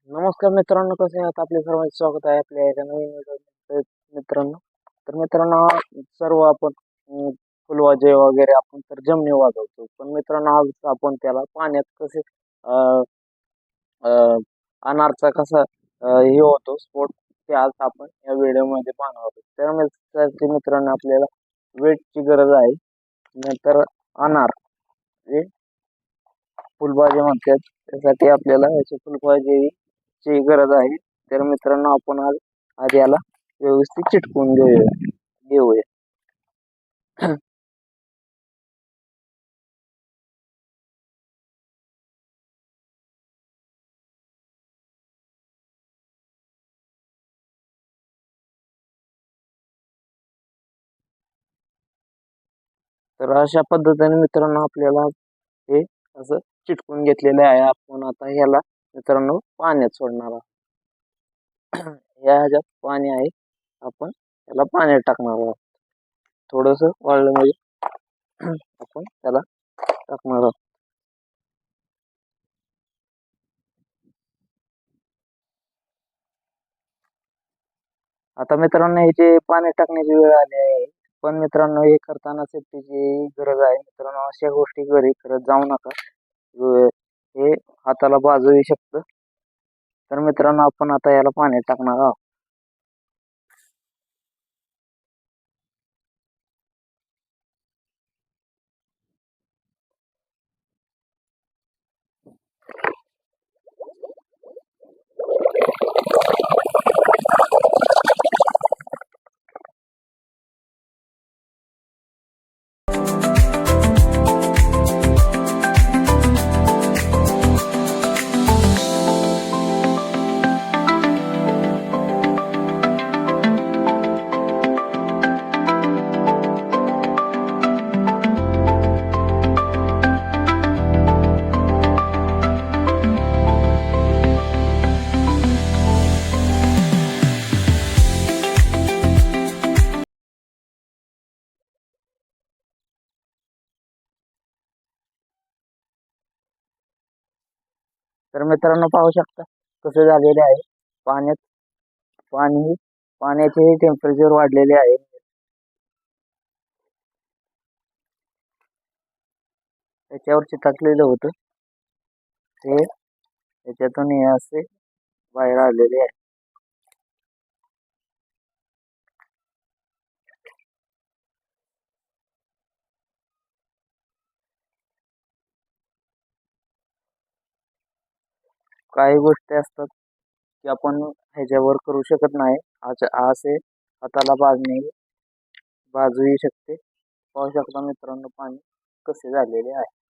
नमस्कार मित्रांनो, कसे आहात? आपले सर्वांचे स्वागत आहे आपल्या एका नवीन व्हिडिओ मित्रांनो. तर मित्रांनो, सर्व आपण फुलवाजे वगैरे आपण तर जमिनी वाजवतो, पण मित्रांनो आज आपण त्याला पाण्यात कसे अ, अ, अनारचा कसा हे होतो स्फोट, ते आज आपण या व्हिडिओमध्ये पाहणार आहोत. त्यासाठी मित्रांनो आपल्याला वेटची गरज आहे. नंतर अनार जे फुलभाजी म्हणतात, त्यासाठी आपल्याला याची फुलभाजीची गरज आहे. तर मित्रांनो आपण आज आज याला व्यवस्थित चिटकवून घेऊया. तर अशा पद्धतीने मित्रांनो आपल्याला हे असं चिटकून घेतलेलं आहे. आपण आता ह्याला मित्रांनो पाण्यात सोडणार आहोत. या ह्याच्यात पाणी आहे, आपण त्याला पाण्यात टाकणार आहोत. थोडंसं वाळलं म्हणजे आपण त्याला टाकणार आहोत. आता मित्रांनो ह्याची पाण्यात टाकण्याची वेळ आली आहे. पण मित्रांनो हे करताना सेफ्टीची गरज आहे. मित्रांनो अशा गोष्टी घरी करत जाऊ नका. हे हाताला बाजू येऊ शकतं. तर मित्रांनो आपण आता याला पाण्यात टाकणार आहोत. तर मित्रांनो पाहू शकता कसं झालेले आहे. पाण्यात पाणी पाण्याचे टेम्परेचर वाढलेले आहे. त्याच्यावर चिकटलेलं होतं ते त्याच्यातून हे असे बाहेर आलेले आहे. काही गोष्टी असतात की आपण ह्याच्यावर करू शकत नाही. असे हाताला बाजू येऊ शकते. पाहू शकता मित्रांनो पाणी कसे झालेले आहे.